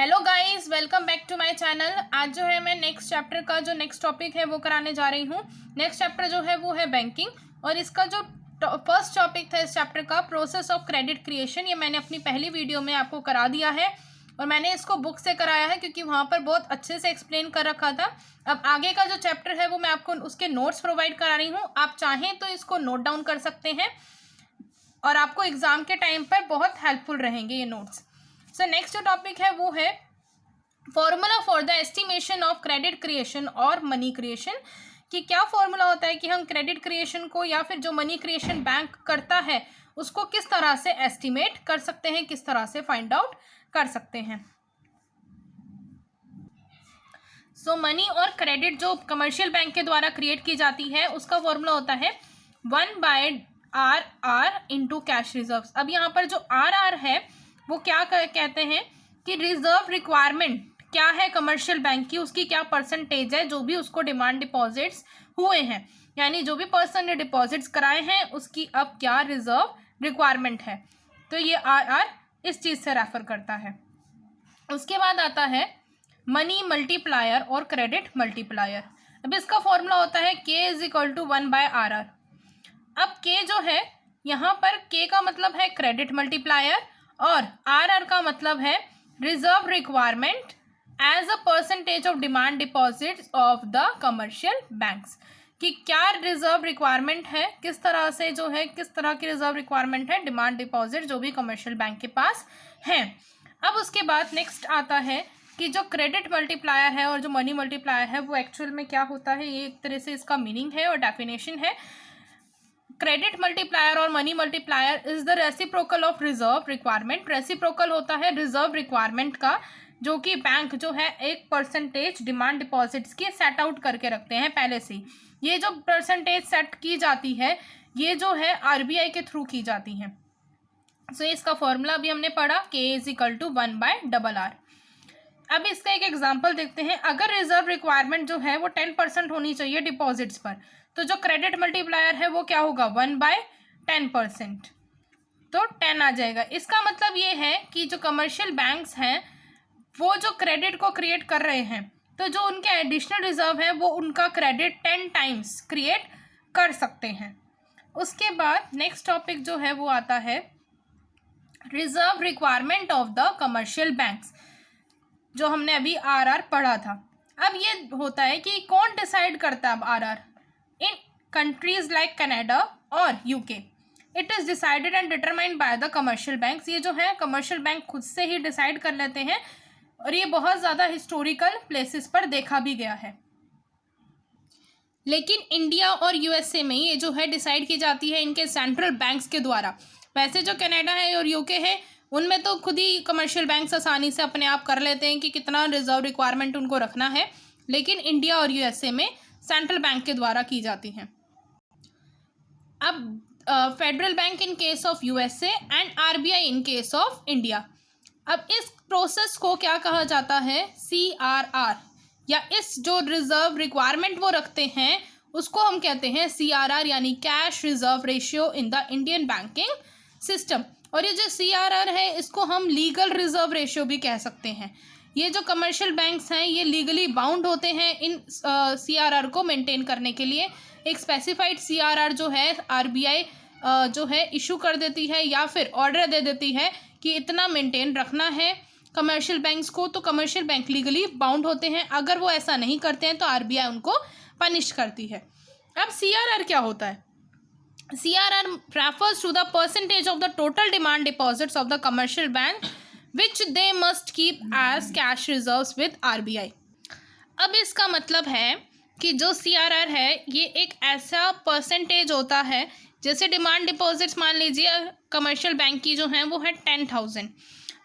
Hello guys, welcome back to my channel. आज जो है मैं नेक्स्ट चैप्टर का जो नेक्स्ट टॉपिक है वो कराने जा रही हूँ। नेक्स्ट चैप्टर जो है वो है बैंकिंग और इसका जो फर्स्ट टॉपिक था इस चैप्टर का प्रोसेस ऑफ क्रेडिट क्रिएशन, ये मैंने अपनी पहली वीडियो में आपको करा दिया है और मैंने इसको बुक से कराया है क्योंकि वहाँ पर बहुत अच्छे से एक्सप्लेन कर रखा था। अब आगे का जो चैप्टर है वो मैं आपको उसके नोट्स प्रोवाइड करा रही हूँ। आप चाहें तो इसको नोट डाउन कर सकते हैं और आपको एग्जाम के टाइम पर बहुत हेल्पफुल रहेंगे ये नोट्स। सो नेक्स्ट जो टॉपिक है वो है formula for the estimation of credit creation और मनी क्रिएशन, कि क्या फॉर्मूला होता है कि हम क्रेडिट क्रिएशन को या फिर जो मनी क्रिएशन बैंक करता है उसको किस तरह से एस्टिमेट कर सकते हैं, किस तरह से फाइंड आउट कर सकते हैं। सो मनी और क्रेडिट जो कमर्शियल बैंक के द्वारा क्रिएट की जाती है उसका फॉर्मूला होता है 1/RR इंटू कैश रिजर्व। अब यहाँ पर जो RR है वो क्या कहते हैं कि रिजर्व रिक्वायरमेंट क्या है कमर्शियल बैंक की, उसकी क्या परसेंटेज है जो भी उसको डिमांड डिपॉजिट्स हुए हैं, यानी जो भी पर्सन ने डिपॉजिट्स कराए हैं उसकी अब क्या रिजर्व रिक्वायरमेंट है। तो ये RR इस चीज़ से रेफर करता है। उसके बाद आता है मनी मल्टीप्लायर और क्रेडिट मल्टीप्लायर। अब इसका फॉर्मूला होता है K is equal to 1/RR। अब K जो है यहाँ पर K का मतलब है क्रेडिट मल्टीप्लायर और RR का मतलब है reserve requirement as a percentage of demand deposits of the commercial banks, कि क्या रिजर्व रिक्वायरमेंट है, किस तरह से जो है किस तरह की रिजर्व रिक्वायरमेंट है डिमांड डिपॉजिट जो भी कमर्शियल बैंक के पास हैं। अब उसके बाद नेक्स्ट आता है कि जो क्रेडिट मल्टीप्लायर है और जो मनी मल्टीप्लायर है वो एक्चुअल में क्या होता है, ये एक तरह से इसका मीनिंग है और डेफिनेशन है। क्रेडिट मल्टीप्लायर और money multiplier is the reciprocal of reserve requirement. Reciprocal होता है रिजर्व रिक्वायरमेंट का जो कि बैंक जो है एक परसेंटेज डिमांड डिपॉजिट्स की सेट आउट करके रखते हैं पहले से ही। ये जो परसेंटेज सेट की जाती है ये जो है RBI के थ्रू की जाती है। सो इसका फॉर्मूला अभी हमने पढ़ा K is equal to 1/RR। अब इसका एक एग्जांपल देखते हैं। अगर रिजर्व रिक्वायरमेंट जो है वो 10% होनी चाहिए डिपॉजिट्स पर, तो जो क्रेडिट मल्टीप्लायर है वो क्या होगा 1/10%, तो 10 आ जाएगा। इसका मतलब ये है कि जो कमर्शियल बैंक्स हैं वो जो क्रेडिट को क्रिएट कर रहे हैं तो जो उनके एडिशनल रिजर्व है वो उनका क्रेडिट 10 टाइम्स क्रिएट कर सकते हैं। उसके बाद नेक्स्ट टॉपिक जो है वो आता है reserve requirement of the commercial banks, जो हमने अभी RR पढ़ा था। अब ये होता है कि कौन डिसाइड करता है अब RR इन कंट्रीज लाइक कनाडा और UK। It is decided and determined by the commercial banks. ये जो है कमर्शियल बैंक खुद से ही डिसाइड कर लेते हैं और ये बहुत ज़्यादा हिस्टोरिकल प्लेसेस पर देखा भी गया है। लेकिन इंडिया और USA में ये जो है डिसाइड की जाती है इनके सेंट्रल बैंक्स के द्वारा। वैसे जो कनाडा है और UK है उनमें तो खुद ही कमर्शियल बैंक्स आसानी से अपने आप कर लेते हैं कि कितना रिजर्व रिक्वायरमेंट उनको रखना है, लेकिन इंडिया और USA में सेंट्रल बैंक के द्वारा की जाती हैं। अब federal bank in case of USA and RBI in case of India. अब इस प्रोसेस को क्या कहा जाता है CRR, या इस जो रिजर्व रिक्वायरमेंट वो रखते हैं उसको हम कहते हैं CRR, यानी cash reserve ratio in the Indian banking system. और ये जो CRR है इसको हम लीगल रिजर्व रेशियो भी कह सकते हैं। ये जो कमर्शियल बैंक्स हैं ये लीगली बाउंड होते हैं इन CRR को मेंटेन करने के लिए। एक स्पेसिफाइड CRR जो है RBI जो है इशू कर देती है या फिर ऑर्डर दे देती है कि इतना मेंटेन रखना है कमर्शियल बैंक्स को, तो कमर्शियल बैंक लीगली बाउंड होते हैं। अगर वो ऐसा नहीं करते हैं तो RBI उनको पनिश करती है। अब CRR क्या होता है? CRR refers to the percentage of the total demand deposits of the commercial bank which they must keep as cash reserves with RBI। अब इसका मतलब है कि जो CRR है ये एक ऐसा परसेंटेज होता है, जैसे डिमांड डिपॉजिट्स मान लीजिए कमर्शियल बैंक की जो है वो है 10,000।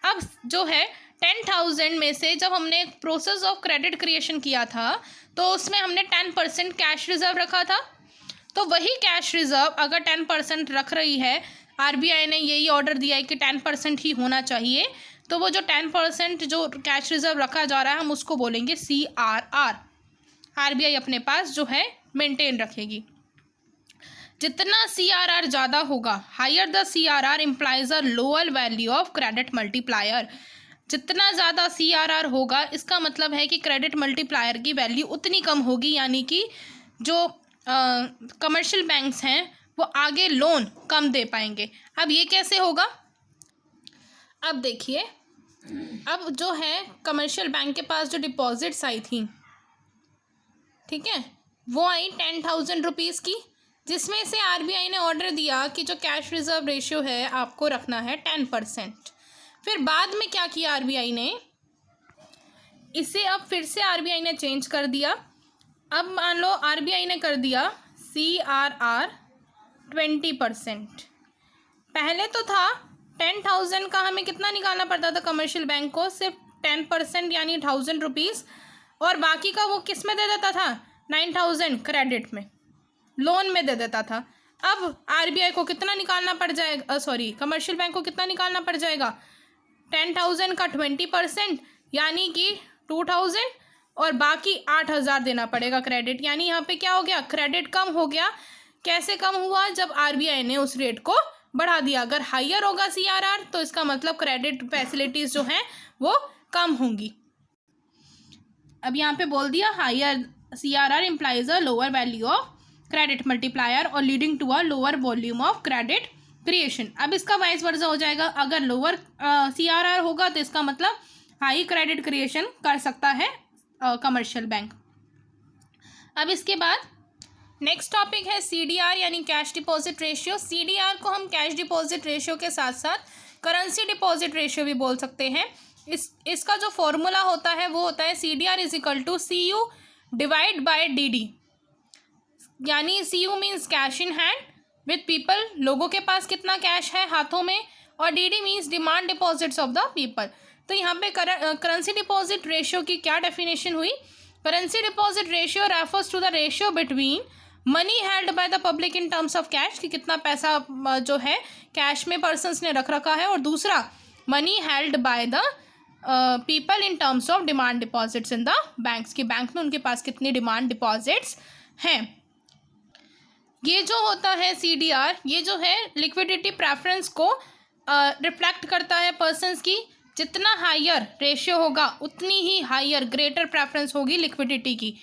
अब जो है 10,000 में से जब हमने प्रोसेस ऑफ क्रेडिट क्रिएशन किया था तो उसमें हमने 10% कैश रिजर्व रखा था। तो वही कैश रिजर्व अगर 10% रख रही है, RBI ने यही ऑर्डर दिया है कि 10% ही होना चाहिए, तो वो जो 10% जो कैश रिजर्व रखा जा रहा है हम उसको बोलेंगे CRR। RBI अपने पास जो है मेंटेन रखेगी। जितना CRR ज़्यादा होगा, higher the CRR implies a lower value of credit multiplier. जितना ज़्यादा CRR होगा इसका मतलब है कि क्रेडिट मल्टीप्लायर की वैल्यू उतनी कम होगी, यानी कि जो कमर्शियल बैंक्स हैं वो आगे लोन कम दे पाएंगे। अब ये कैसे होगा? अब देखिए, अब जो है कमर्शियल बैंक के पास जो डिपॉजिट्स आई थी, ठीक है, वो आई 10,000 रुपीज़ की, जिसमें से RBI ने ऑर्डर दिया कि जो कैश रिजर्व रेशियो है आपको रखना है 10%। फिर बाद में क्या किया RBI ने, इसे अब फिर से RBI ने चेंज कर दिया। अब मान लो RBI ने कर दिया CRR 20%। पहले तो था 10,000 का हमें कितना निकालना पड़ता था कमर्शियल बैंक को, सिर्फ 10% यानी 1,000 रुपीज़, और बाकी का वो किस में दे देता था, 9,000 क्रेडिट में, लोन में दे देता था। अब RBI को कितना निकालना पड़ जाएगा, सॉरी कमर्शियल बैंक को कितना निकालना पड़ जाएगा, 10,000 का 20% यानी कि 2,000, और बाकी 8,000 देना पड़ेगा क्रेडिट। यानी यहाँ पे क्या हो गया, क्रेडिट कम हो गया। कैसे कम हुआ, जब RBI ने उस रेट को बढ़ा दिया। अगर हायर होगा CRR तो इसका मतलब क्रेडिट फैसिलिटीज़ जो हैं वो कम होंगी। अब यहाँ पे बोल दिया higher CRR implies a lower value of credit multiplier और leading to a lower volume of credit creation. अब इसका वाइस वर्सा हो जाएगा, अगर लोअर CRR होगा तो इसका मतलब हाई क्रेडिट क्रिएशन कर सकता है कमर्शियल बैंक। अब इसके बाद नेक्स्ट टॉपिक है CDR यानी कैश डिपॉजिट रेशियो। CDR को हम कैश डिपॉजिट रेशियो के साथ साथ करेंसी डिपॉजिट रेशियो भी बोल सकते हैं। इसका जो फॉर्मूला होता है वो होता है CDR is equal to CU divide by DD, यानी CU means cash in hand with people, लोगों के पास कितना कैश है हाथों में, और DD means demand deposits of the people. तो यहाँ पे करेंसी डिपॉजिट रेशियो की क्या डेफिनेशन हुई, currency deposit ratio refers to the ratio between money held by the public in terms of cash, कि कितना पैसा जो है कैश में पर्सन्स ने रख रखा है, और दूसरा money held by the people in terms of demand deposits in the banks, की बैंक में उनके पास कितनी डिमांड डिपॉजिट्स हैं। ये जो होता है CDR, ये जो है लिक्विडिटी प्रेफरेंस को रिफ्लेक्ट करता है पर्सन्स की। जितना हायर रेशियो होगा उतनी ही हायर ग्रेटर प्रेफरेंस होगी लिक्विडिटी की।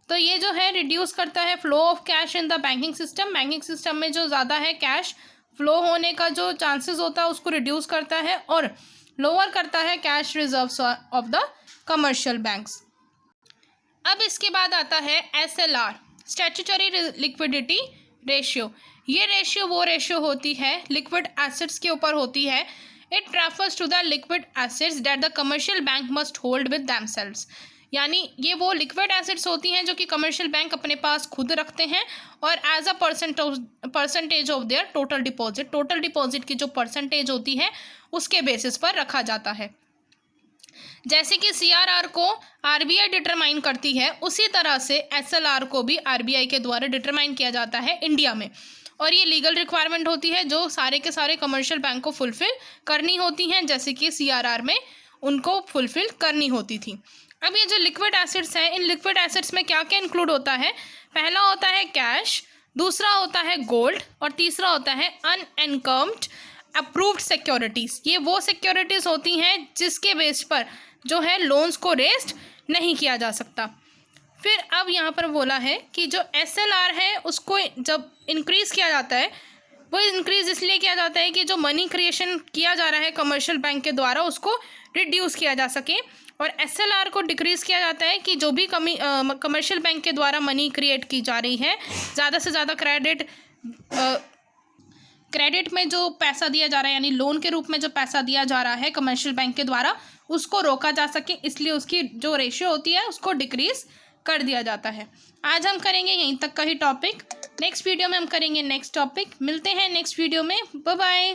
तो ये जो है रिड्यूस करता है flow of cash in the banking system, banking system में जो ज़्यादा है कैश फ्लो होने का जो चांसेस होता है उसको रिड्यूस करता है, और लोअर करता है cash reserves of the commercial banks. अब इसके बाद आता है SLR स्टैट्यूटरी लिक्विडिटी रेशियो। ये रेशियो वो रेशियो होती है लिक्विड एसेट्स के ऊपर होती है। It refers to the liquid assets that the commercial bank must hold with themselves, यानी ये वो लिक्विड एसेट्स होती हैं जो कि कमर्शियल बैंक अपने पास खुद रखते हैं, और as a percentage of their total deposit, total deposit की जो परसेंटेज होती है उसके बेसिस पर रखा जाता है। जैसे कि CRR को RBI डिटरमाइन करती है, उसी तरह से SLR को भी RBI के द्वारा डिटरमाइन किया जाता है इंडिया में, और ये लीगल रिक्वायरमेंट होती है जो सारे के सारे कमर्शियल बैंक को फुलफिल करनी होती हैं, जैसे कि CRR में उनको फुलफिल करनी होती थी। अब ये जो लिक्विड एसेट्स हैं, इन लिक्विड एसेट्स में क्या क्या इंक्लूड होता है, पहला होता है कैश, दूसरा होता है गोल्ड, और तीसरा होता है अनएनकम्ड अप्रूव्ड सिक्योरिटीज़। ये वो सिक्योरिटीज़ होती हैं जिसके बेस पर जो है लोन्स को रेस्ट नहीं किया जा सकता। फिर अब यहाँ पर बोला है कि जो SLR है उसको जब इंक्रीज़ किया जाता है, वो इंक्रीज़ इसलिए किया जाता है कि जो मनी क्रिएशन किया जा रहा है कमर्शियल बैंक के द्वारा उसको रिड्यूस किया जा सके, और SLR को डिक्रीज़ किया जाता है कि जो भी कमर्शियल बैंक के द्वारा मनी क्रिएट की जा रही है, ज़्यादा से ज़्यादा क्रेडिट में जो पैसा दिया जा रहा है, यानी लोन के रूप में जो पैसा दिया जा रहा है कमर्शियल बैंक के द्वारा, उसको रोका जा सके, इसलिए उसकी जो रेशियो होती है उसको डिक्रीज़ कर दिया जाता है। आज हम करेंगे यहीं तक का ही टॉपिक, नेक्स्ट वीडियो में हम करेंगे नेक्स्ट टॉपिक। मिलते हैं नेक्स्ट वीडियो में, बाय बाय।